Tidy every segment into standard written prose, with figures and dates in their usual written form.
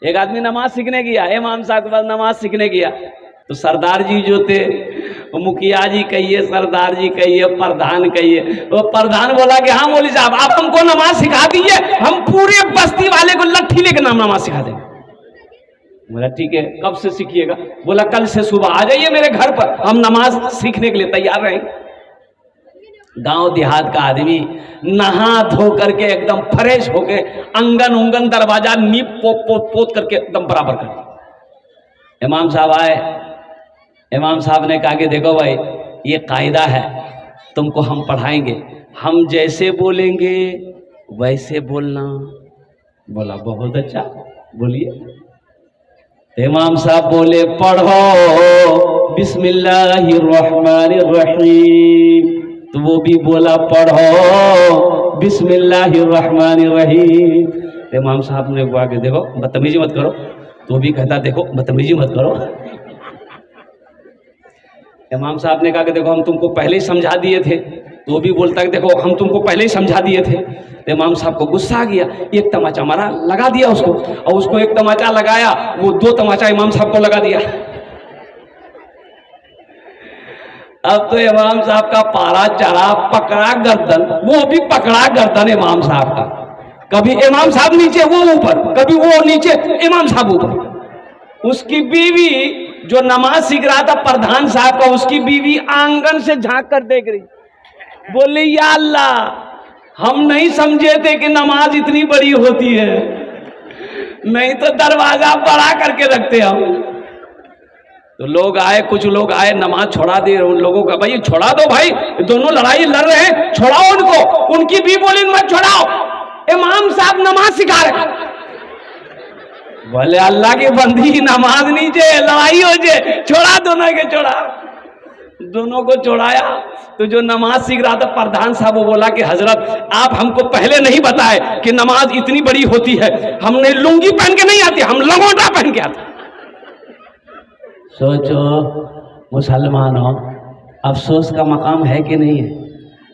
एक आदमी नमाज सीखने गया, इमाम साहब के पास नमाज सीखने गया, तो सरदार जी जो थे, वो मुखिया जी कहिए, सरदार जी कहिए, प्रधान कहिए, वो प्रधान बोला कि हाँ मौलवी साहब आप हमको नमाज सिखा दीजिए, हम पूरे बस्ती वाले को लट्ठी लेके नमाज सिखा देंगे। बोला ठीक है, कब से सीखिएगा? बोला कल से सुबह आ जाइए मेरे घर पर, हम नमाज सीखने के लिए तैयार रहेंगे। गांव देहात का आदमी नहा धो करके एकदम फ्रेश होके अंगन उंगन दरवाजा नीप पोत करके एकदम बराबर कर दिया। इमाम साहब आए, इमाम साहब ने कहा कि देखो भाई ये कायदा है, तुमको हम पढ़ाएंगे, हम जैसे बोलेंगे वैसे बोलना। बोला बहुत अच्छा, बोलिए। इमाम साहब बोले पढ़ो बिस्मिल्लाहिर्रहमानिर्रहीम, तो वो भी बोला पढ़ो बिस्मिल्लाहिर्रहमानिर्रहीम। इमाम साहब ने कहा कि देखो बदतमीजी मत करो, तो भी कहता देखो बदतमीजी मत करो। इमाम साहब ने कहा कि देखो हम तुमको पहले ही समझा दिए थे, तो भी बोलता कि देखो हम तुमको पहले ही समझा दिए थे। इमाम साहब को गुस्सा आ गया, एक तमाचा मारा, लगा दिया उसको, और उसको एक तमाचा लगाया, वो 2 तमाचा इमाम साहब को लगा दिया। अब तो इमाम साहब का पारा चढ़ा, पकड़ा गर्दन, वो भी पकड़ा गर्दन इमाम साहब का, कभी इमाम साहब नीचे वो ऊपर, कभी वो नीचे इमाम साहब ऊपर। उसकी बीवी जो नमाज सीख रहा था प्रधान साहब का, उसकी बीवी आंगन से झांक कर देख रही, बोले या अल्लाह हम नहीं समझे थे कि नमाज इतनी बड़ी होती है, नहीं तो दरवाजा बड़ा करके रखते हम। तो लोग आए, कुछ लोग आए, नमाज छोड़ा दे उन लोगों का, भाई छोड़ा दो भाई, दोनों लड़ाई लड़ रहे हैं, छोड़ाओ उनको। उनकी भी बोली मत छोड़ाओ, इमाम साहब नमाज सिखा रहे। बोले अल्लाह की बंदी नमाज नीचे लड़ाई हो जाए, छोड़ा दोनों के, छोड़ा दोनों को छोड़ाया। तो जो नमाज सीख रहा था प्रधान साहब, वो बोला कि हजरत आप हमको पहले नहीं बताए कि नमाज इतनी बड़ी होती है, हमने लुंगी पहन के नहीं आती, हम लंगोटा पहन के आते। सोचो मुसलमानों, अफसोस का मकाम है कि नहीं है?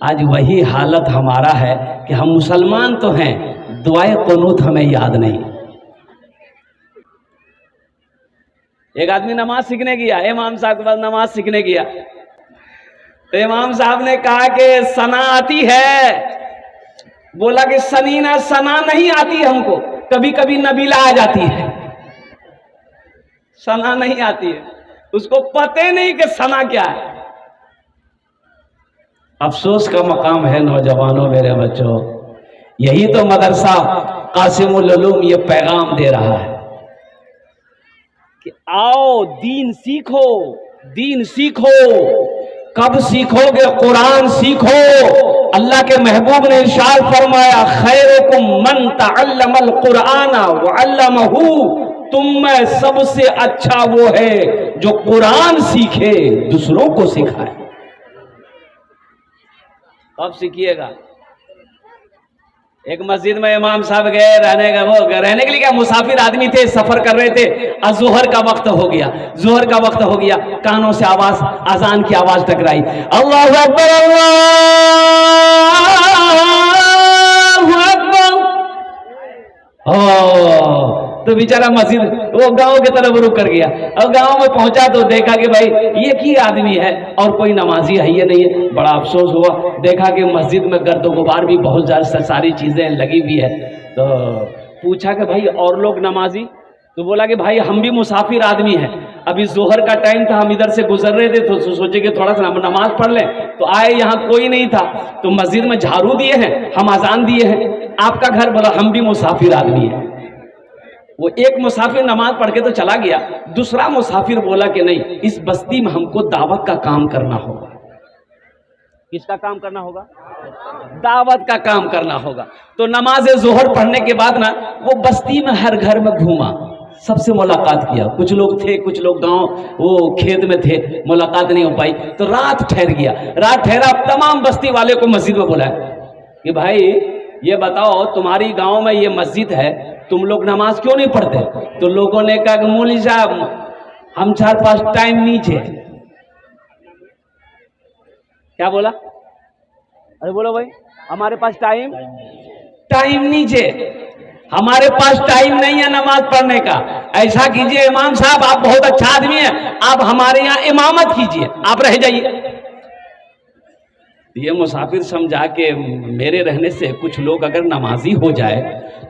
आज वही हालत हमारा है कि हम मुसलमान तो हैं, दुआए कुनूत हमें याद नहीं। एक आदमी नमाज सीखने गया, इमाम साहब के पास नमाज सीखने गया, तो इमाम साहब ने कहा कि सना आती है? बोला कि सनीना सना नहीं आती हमको, कभी कभी नबीला आ जाती है, सना नहीं आती है। उसको पते नहीं कि सना क्या है। अफसोस का मकाम है नौजवानों, मेरे बच्चों, यही तो मदरसा कासिमुल उलूम ये पैगाम दे रहा है कि आओ दीन सीखो, दीन सीखो। कब सीखोगे? कुरान सीखो। अल्लाह के महबूब ने इरशाद फरमाया, खैरुकुम मन तअल्लमल कुरान व अल्लमहू, तुम में सबसे अच्छा वो है जो कुरान सीखे, दूसरों को सिखाए। कब सीखिएगा? एक मस्जिद में इमाम साहब गए रहने के लिए, क्या मुसाफिर आदमी थे, सफर कर रहे थे, जोहर का वक्त हो गया, जोहर का वक्त हो गया, कानों से आवाज, अजान की आवाज टकराई, अल्लाहु अकबर अल्लाहु अकबर। तो बेचारा मस्जिद वो गांव की तरफ रुक कर गया। अब गांव में पहुंचा तो देखा कि भाई ये की आदमी है और कोई नमाजी है ये नहीं है। बड़ा अफसोस हुआ, देखा कि मस्जिद में गर्द गुबार भी बहुत ज्यादा सारी चीजें लगी हुई है। तो पूछा कि भाई और लोग नमाजी? तो बोला कि भाई हम भी मुसाफिर आदमी हैं, अभी जोहर का टाइम था, हम इधर से गुजर रहे थे, तो सोचे कि थोड़ा सा नमाज पढ़ लें, तो आए, यहाँ कोई नहीं था, तो मस्जिद में झाड़ू दिए हैं, हम अजान दिए हैं, आपका घर? बोला हम भी मुसाफिर आदमी हैं। वो एक मुसाफिर नमाज पढ़ के तो चला गया, दूसरा मुसाफिर बोला कि नहीं, इस बस्ती में हमको दावत का काम करना होगा। किसका काम करना होगा? दावत का काम करना होगा। तो नमाज जोहर पढ़ने के बाद ना वो बस्ती में हर घर में घूमा, सबसे मुलाकात किया। कुछ लोग थे, कुछ लोग गांव वो खेत में थे, मुलाकात नहीं हो पाई, तो रात ठहर गया। रात ठहरा, तमाम बस्ती वाले को मस्जिद में बुलाया कि भाई ये बताओ तुम्हारी गांव में ये मस्जिद है, तुम लोग नमाज क्यों नहीं पढ़ते? तो लोगों ने कहा कि मौलवी साहब हम 4-5 टाइम नीचे। क्या बोला? अरे बोलो भाई, हमारे पास टाइम नीचे। हमारे पास टाइम नहीं है नमाज पढ़ने का। ऐसा कीजिए इमाम साहब, आप बहुत अच्छा आदमी हैं, आप हमारे यहाँ इमामत कीजिए, आप रह जाइए। ये मुसाफिर समझा के मेरे रहने से कुछ लोग अगर नमाजी हो जाए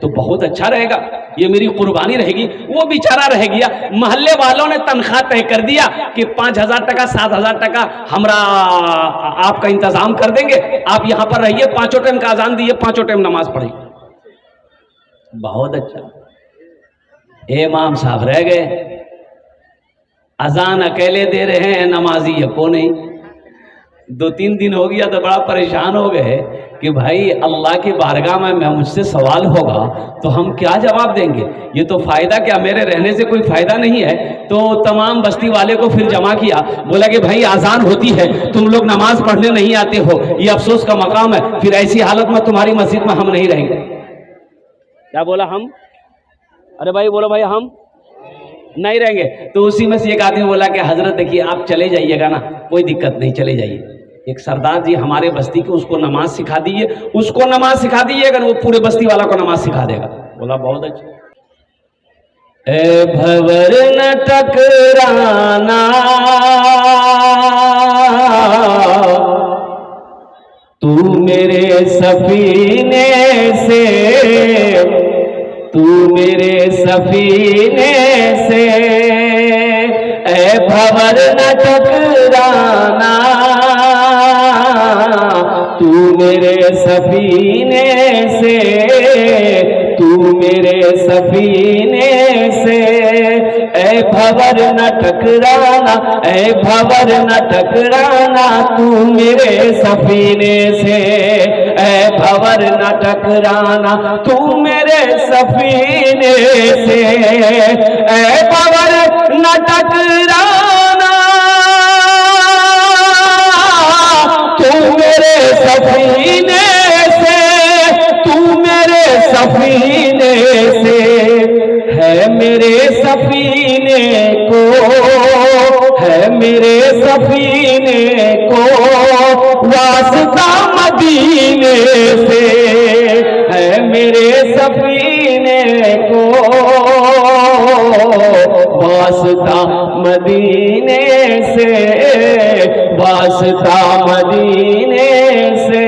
तो बहुत अच्छा रहेगा, ये मेरी कुर्बानी रहेगी। वो बेचारा रह गया, मोहल्ले वालों ने तनख्वाह तय कर दिया कि 5,000 टका 7,000 टका हमरा आपका इंतजाम कर देंगे, आप यहां पर रहिए, 5 टाइम का अजान दिए, 5 टाइम नमाज पढ़िए। बहुत अच्छा। इमाम साहब रह गए, अजान अकेले दे रहे हैं, नमाजी है को नहीं। 2-3 दिन हो गया तो बड़ा परेशान हो गए कि भाई अल्लाह की बारगाह में मुझसे सवाल होगा तो हम क्या जवाब देंगे, ये तो फायदा क्या, मेरे रहने से कोई फायदा नहीं है। तो तमाम बस्ती वाले को फिर जमा किया, बोला कि भाई आजान होती है, तुम लोग नमाज पढ़ने नहीं आते हो, ये अफसोस का मकाम है, फिर ऐसी हालत में तुम्हारी मस्जिद में हम नहीं रहेंगे। क्या बोला हम? अरे भाई बोलो भाई हम नहीं रहेंगे। तो उसी में से एक आदमी बोला कि हजरत देखिए आप चले जाइएगा ना, कोई दिक्कत नहीं, चले जाइए। एक सरदार जी हमारे बस्ती के, उसको नमाज सिखा दीजिए, उसको नमाज सिखा दीजिएगा, वो पूरे बस्ती वाला को नमाज सिखा देगा। बोला बहुत अच्छा। ए भंवर न टकराना तू मेरे सफीने से, तू मेरे सफीने से, ए भंवर न टकराना तू मेरे सफीने से, तू मेरे सफीने से, ए भंवर न टकराना, ए भंवर न टकराना तू मेरे सफीने से, ए भंवर न टकराना तू मेरे सफीने से, ए भंवर न टकराना तू मेरे सफीने से, तू मेरे सफीने से, है मेरे सफीने को, है मेरे सफीने को वास्ता मदीने से, है मेरे सफीने को वास्ता मदीने से, वास्ता मदीने से।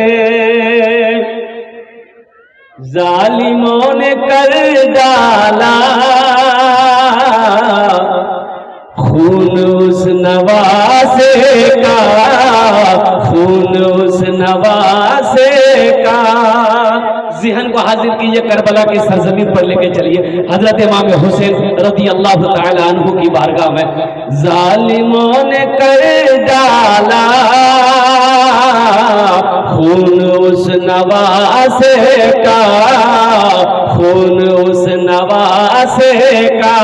जालिमों ने कर डाला खून उस नवासे का, खून उस नवासे का। ज़हन को हाजिर कीजिए, करबला की सरजमीन पर लेके चलिए हजरत इमाम हुसैन रज़ी अल्लाह तआला अन्हु की बारगाह में। जालिमों ने कर डाला खून उस नवासे का, खून उस नवासे का।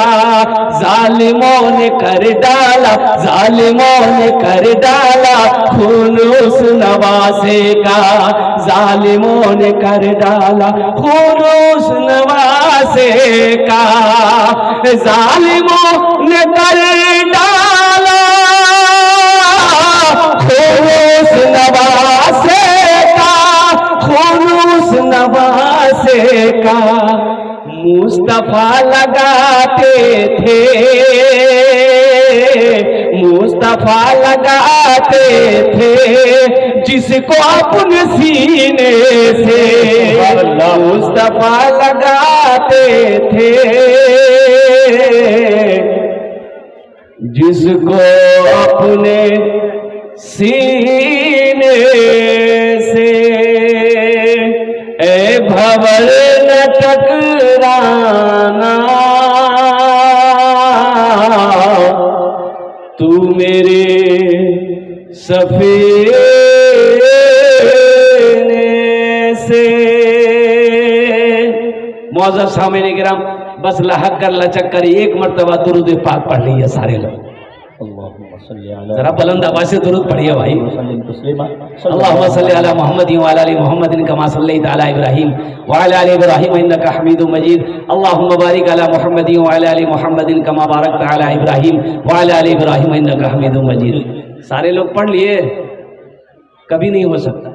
जालिमों ने कर डाला, जालिमों ने कर डाला खून उस नवासे का, जालिमों ने कर डाला खून उस नवासे का, जालिमों ने कर डाला खून उस नवासे का, खून उस नवासे का। मुस्तफा लगाते थे, मुस्तफा लगाते थे जिसको अपने सीने से, मुस्तफा लगाते थे जिसको अपने सीने से। ए भंवर न टकराना तू मेरे सफीने से। मौजूद सामने गिराम, बस लहक कर लचक कर एक मर्तबा दुरूद पाक पढ़ लीजिए सारे लोग। जरा बुलंद आवाज से दुरूद पढ़िए भाई। अल्लाहुम्मा सल्ली अला मुहम्मद व अला आलि मुहम्मद कमा सल्लैता अला इब्राहीम व अला आलि इब्राहीम इन्नका हमीदुम मजीद। अल्लाहुम्मा बारिक अला मुहम्मद व अला आलि मुहम्मद कमा बारकता अला इब्राहीम व अला आलि इब्राहीम इन्नका हमीदुम मजीद। सारे लोग पढ़ लिए? कभी नहीं हो सकता।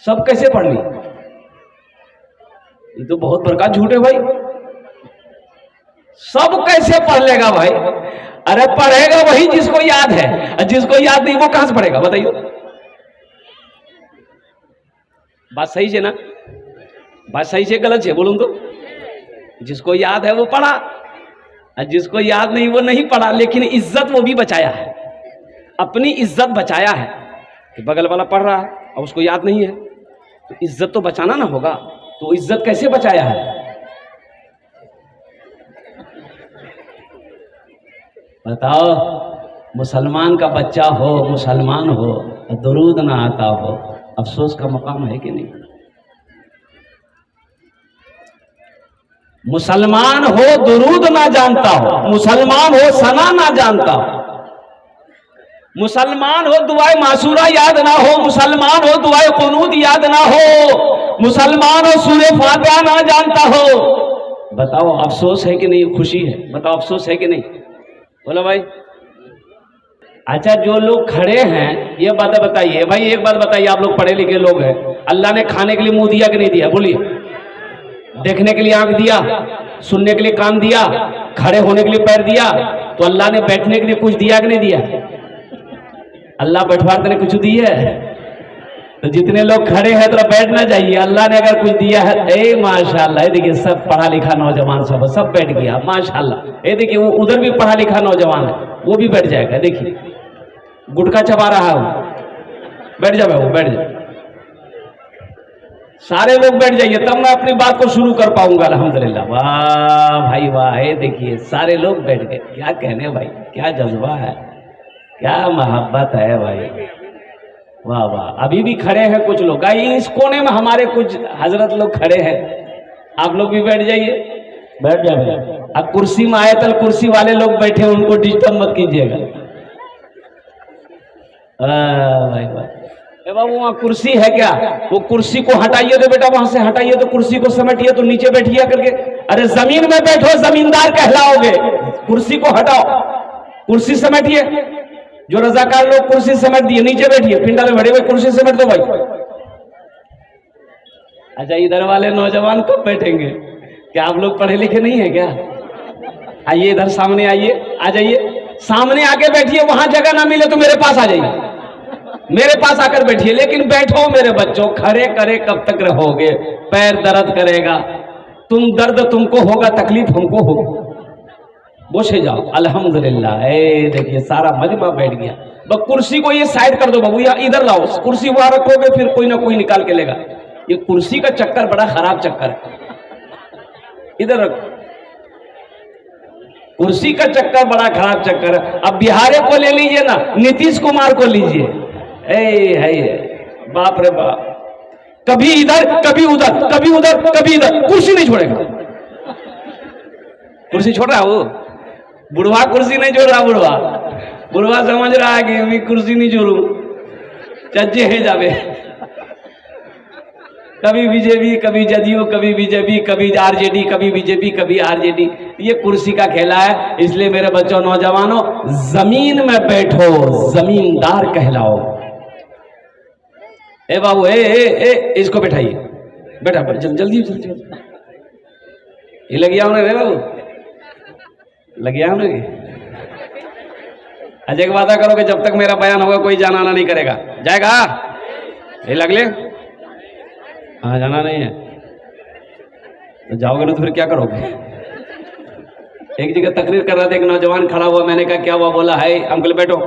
सब कैसे पढ़ लिए? ये तो बहुत बड़का झूठ है भाई। सब कैसे पढ़ लेगा भाई? अरे पढ़ेगा वही जिसको याद है, जिसको याद नहीं वो कहां से पढ़ेगा बताइए? बात सही है ना? बात सही से गलत है बोलूं तो? जिसको याद है वो पढ़ा, और जिसको याद नहीं वो नहीं पढ़ा। लेकिन इज्जत वो भी बचाया है, अपनी इज्जत बचाया है कि बगल वाला पढ़ रहा है और उसको याद नहीं है, तो इज्जत तो बचाना ना होगा। तो इज्जत कैसे बचाया है? बताओ, मुसलमान का बच्चा हो, मुसलमान हो, दुरूद ना आता हो, अफसोस का मकाम है कि नहीं? मुसलमान हो दुरूद ना जानता हो, मुसलमान हो सना ना जानता हो, मुसलमान हो दुआए मासूरा याद ना हो, मुसलमान हो दुआए कुनूत याद ना हो, मुसलमान हो सूरे फातिहा ना जानता हो। बताओ अफसोस है कि नहीं? खुशी है? बताओ अफसोस है कि नहीं? बोलो भाई। अच्छा, जो लोग खड़े हैं ये बात बताइए भाई, एक बात बताइए, आप लोग पढ़े लिखे लोग हैं, अल्लाह ने खाने के लिए मुंह दिया कि नहीं दिया? बोलिए। देखने के लिए आंख दिया, सुनने के लिए कान दिया, खड़े होने के लिए पैर दिया, तो अल्लाह ने बैठने के लिए कुछ दिया कि नहीं दिया? अल्लाह बैठवाते ने कुछ दिया है? तो जितने लोग खड़े हैं तो बैठना चाहिए। अल्लाह ने अगर कुछ दिया है, ए माशाल्लाह, ये देखिए सब पढ़ा लिखा नौजवान सब बैठ गया, माशाल्लाह। ये देखिए वो उधर भी पढ़ा लिखा नौजवान है, वो भी बैठ जाएगा। देखिए गुटखा चबा रहा है, बैठ जाए वो, बैठ जाए। सारे लोग बैठ जाइए तब मैं अपनी बात को शुरू कर पाऊंगा। अल्हम्दुलिल्लाह। वाह भाई वाह, ये देखिए सारे लोग बैठ गए। क्या कहने भाई, क्या जज्बा है, क्या मोहब्बत है भाई। वाह वाह। अभी भी खड़े हैं कुछ लोग, इस कोने में हमारे कुछ हजरत लोग खड़े हैं, आप लोग भी बैठ जाइए, बैठ जाइए। अब कुर्सी में आयतल कुर्सी वाले लोग बैठे, उनको डिस्टर्ब मत कीजिएगा। भाई वाह। बाबू वहाँ कुर्सी है क्या? वो कुर्सी को हटाइए तो बेटा, वहां से हटाइए तो कुर्सी को समेटिए तो नीचे बैठिए करके। अरे जमीन में बैठो, जमींदार कहलाओगे। कुर्सी को हटाओ, कुर्सी समेटिए। जो रजाकार लोग कुर्सी समेट दिए, नीचे बैठिए, पिंडा में बड़े हुए कुर्सी समेट दो भाई। अच्छा, इधर वाले नौजवान कब बैठेंगे? क्या आप लोग पढ़े लिखे नहीं है क्या? आइए इधर सामने आइए, आ जाइए, सामने आके बैठिए। वहां जगह ना मिले तो मेरे पास आ जाइए, मेरे पास आकर बैठिए। लेकिन बैठो मेरे बच्चों, खड़े करे कब तक रहोगे? पैर दर्द करेगा, तुम दर्द तुमको होगा, तकलीफ हमको होगी। बोसे जाओ। अल्हम्दुलिल्लाह। देखिए सारा मजमा बैठ गया। बस कुर्सी को ये साइड कर दो बाबू, या इधर लाओ। कुर्सी वहां रखोगे फिर कोई ना कोई निकाल के लेगा। ये कुर्सी का चक्कर बड़ा खराब चक्कर है, इधर रखो। कुर्सी का चक्कर बड़ा खराब चक्कर है। अब बिहारी को ले लीजिए ना, नीतीश कुमार को लीजिए, है बाप रे बाप, कभी इधर कभी उधर, कभी उधर कभी इधर, कुर्सी नहीं छोड़ेगा। कुर्सी छोड़ रहा है वो बुढ़वा, कुर्सी नहीं छोड़ रहा बुढ़वा। बुढ़वा समझ रहा है कि मैं कुर्सी नहीं छोड़ू, चज्जे है जावे। कभी बीजेपी, कभी जदयू, कभी बीजेपी, कभी आरजेडी, कभी बीजेपी, कभी आरजेडी। ये कुर्सी का खेला है। इसलिए मेरे बच्चों, नौजवानों, जमीन में बैठो, जमींदार कहलाओ। ए बाबू, ए इसको बैठाइए, बैठा जल्दी जल्दी जल्दी। ये लग गया उन्हें रे बाबू, लग गया उन्हें। अजय की वादा करो कि जब तक मेरा बयान होगा कोई जाना आना नहीं करेगा। जाएगा? ये लग ले। हाँ, जाना नहीं है तो जाओगे ना, तो फिर क्या करोगे? एक जगह तकरीर कर रहा था, एक नौजवान खड़ा हुआ, मैंने कहा क्या हुआ? बोला है अंकल बैठो।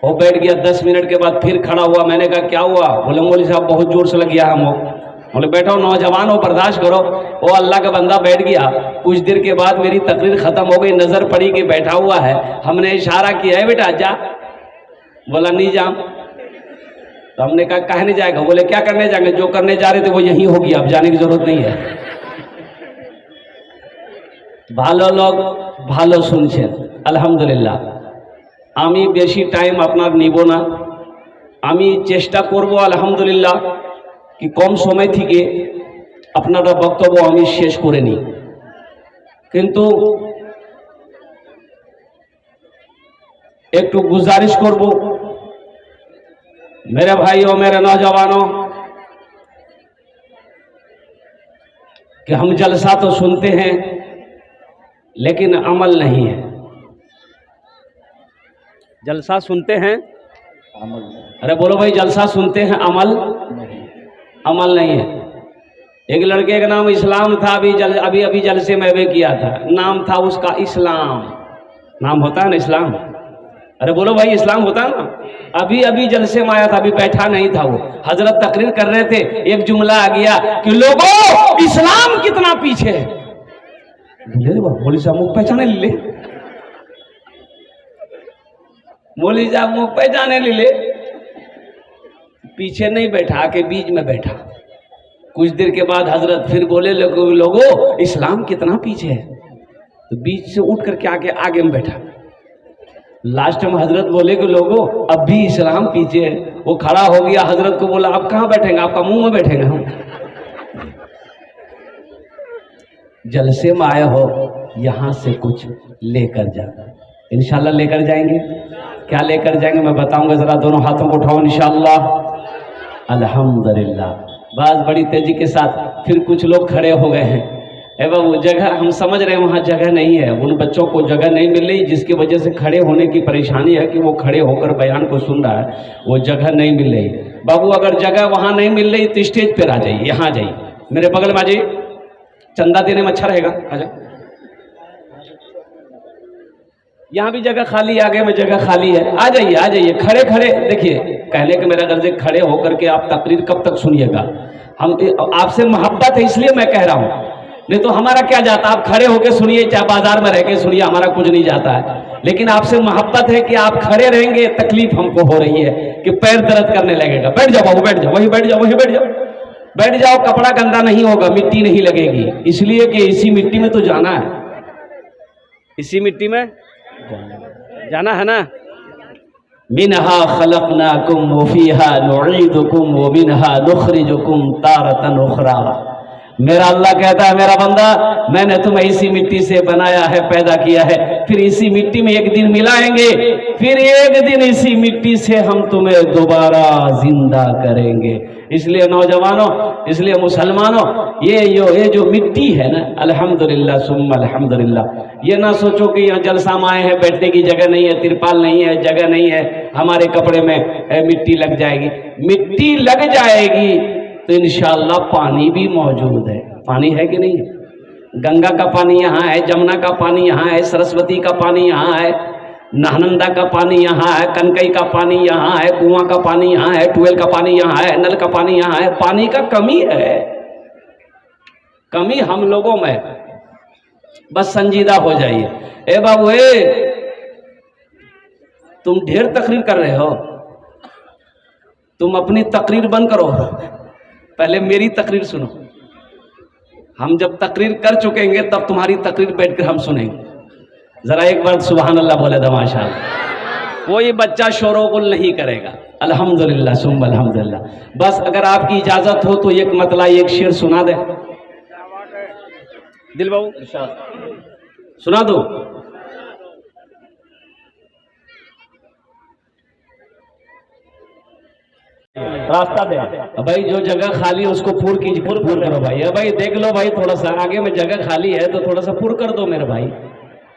वो बैठ गया। 10 मिनट के बाद फिर खड़ा हुआ, मैंने कहा क्या हुआ? बोले मौलवी साहब बहुत जोर से लग गया हमको। बोले बैठो, नौजवान हो, बर्दाश्त करो। वो अल्लाह का बंदा बैठ गया। कुछ देर के बाद मेरी तकरीर खत्म हो गई, नजर पड़ी कि बैठा हुआ है। हमने इशारा किया है बेटा जा। बोला नहीं जाऊं। तो हमने कहा काहे नहीं जाएगा? बोले क्या करने जाएंगे? जो करने जा रहे थे वो यही होगी, अब जाने की जरूरत नहीं है। ভালো লোক ভালো শুনছেন, আলহামদুলিল্লাহ। আমি বেশি টাইম আপনার নিব না, আমি চেষ্টা করব আলহামদুলিল্লাহ कि कम समय থেকে আপনারা বক্তব্য আমি শেষ করে নিই। কিন্তু একটু गुजारिश করব मेरे भाइयों, मेरे नौजवानों, कि हम जलसा तो सुनते हैं लेकिन अमल नहीं है। जलसा सुनते हैं, अरे बोलो भाई, जलसा सुनते हैं, अमल नहीं है। एक लड़के का नाम इस्लाम था, अभी जलसे में वे किया था, नाम था उसका इस्लाम। नाम होता है ना इस्लाम, अरे बोलो भाई, इस्लाम होता है ना। अभी जलसे में आया था, अभी बैठा नहीं था वो। हजरत तकरीर कर रहे थे, एक जुमला आ गया कि लोगों इस्लाम कितना पीछे है। बोली साहब मुख पहचाने ले, बोली साहब मुख पहचाने ले। पीछे नहीं बैठा, के बीच में बैठा। कुछ देर के बाद हजरत फिर बोले, लोगों इस्लाम कितना पीछे है। तो बीच से उठ करके आगे में बैठा। लास्ट में हजरत बोले कि लोगों अब भी इस्लाम पीछे है। वो खड़ा हो गया, हजरत को बोला आप कहाँ बैठेंगे, आपका मुंह में बैठेंगे हम। जलसे में आए हो, यहां से कुछ लेकर जाना, इंशाल्लाह लेकर जाएंगे। क्या लेकर जाएंगे मैं बताऊंगा, जरा दोनों हाथों को उठाओ इंशाल्लाह। अल्हम्दुलिल्लाह। बस बड़ी तेजी के साथ फिर कुछ लोग खड़े हो गए हैं। वो जगह हम समझ रहे हैं वहाँ जगह नहीं है, उन बच्चों को जगह नहीं मिल रही, जिसकी वजह से खड़े होने की परेशानी है कि वो खड़े होकर बयान को सुन रहा है, वो जगह नहीं मिल रही। बाबू अगर जगह वहाँ नहीं मिल रही तो स्टेज पर आ जाइए, यहाँ आ जाइए, मेरे बगल में आ जाइए, चंदा देने में अच्छा रहेगा। आ जाओ, यहाँ भी जगह खाली, आगे में जगह खाली है, आ जाइए। खड़े खड़े देखिए, कहने के मेरा गर्ज खड़े होकर के आप तकरीर कब तक सुनिएगा। हम आपसे मोहब्बत है इसलिए मैं कह रहा हूँ, नहीं तो हमारा क्या जाता। आप खड़े होकर सुनिए, चाहे बाजार में रह के सुनिए, हमारा कुछ नहीं जाता है। लेकिन आपसे मोहब्बत है कि आप खड़े रहेंगे, तकलीफ हमको हो रही है कि पैर दर्द करने लगेगा। बैठ जाओ बाबू, बैठ जाओ, वहीं बैठ जाओ, बैठ जाओ। कपड़ा गंदा नहीं होगा, मिट्टी नहीं लगेगी, इसलिए कि इसी मिट्टी में तो जाना है, इसी मिट्टी में जाना है ना। मिनहा खलकनाकुम व फीहा नुईदुकुम व मिनहा नुखरिजुकुम तारतन उखरा। मेरा अल्लाह कहता है, मेरा बंदा, मैंने तुम्हें इसी मिट्टी से बनाया है, पैदा किया है, फिर इसी मिट्टी में एक दिन मिलाएंगे, फिर एक दिन इसी मिट्टी से हम तुम्हें दोबारा जिंदा करेंगे। इसलिए नौजवानों, इसलिए मुसलमानों, ये जो मिट्टी है ना, अल्हम्दुलिल्लाह सुम्मा अल्हम्दुलिल्लाह, ये ना सोचो कि यहाँ जलसा में आए हैं, बैठने की जगह नहीं है, तिरपाल नहीं है, जगह नहीं है, हमारे कपड़े में मिट्टी लग जाएगी। मिट्टी लग जाएगी तो इंशाअल्लाह पानी भी मौजूद है। पानी है कि नहीं है? गंगा का पानी यहाँ है, जमुना का पानी यहाँ है, सरस्वती का पानी यहाँ है, नालंदा का पानी यहाँ है, कनकई का पानी यहाँ है, कुआं का पानी यहाँ है, ट्यूबवेल का पानी यहाँ है, नल का पानी यहाँ है। पानी का कमी है, कमी हम लोगों में। बस संजीदा हो जाइए। ए बाबू, तुम ढेर तकरीर कर रहे हो, तुम अपनी तकरीर बंद करो, पहले मेरी तकरीर सुनो। हम जब तकरीर कर चुकेंगे तब तुम्हारी तकरीर बैठकर हम सुनेंगे। जरा एक बार सुभान अल्लाह बोले तो माशाअल्लाह। कोई बच्चा शोरोगुल नहीं करेगा। अल्हम्दुलिल्लाह सुम्मा अल्हम्दुलिल्लाह। बस अगर आपकी इजाजत हो तो एक मतला, एक शेर सुना दे दिल बाबू, सुना दो। रास्ता दे भाई, जो जगह खाली है उसको पूर करो भाई। भाई देख लो भाई, थोड़ा सा आगे में जगह खाली है तो थोड़ा सा पूर कर दो मेरे भाई।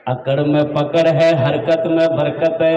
अकड़ में पकड़ है, हरकत में बरकत है,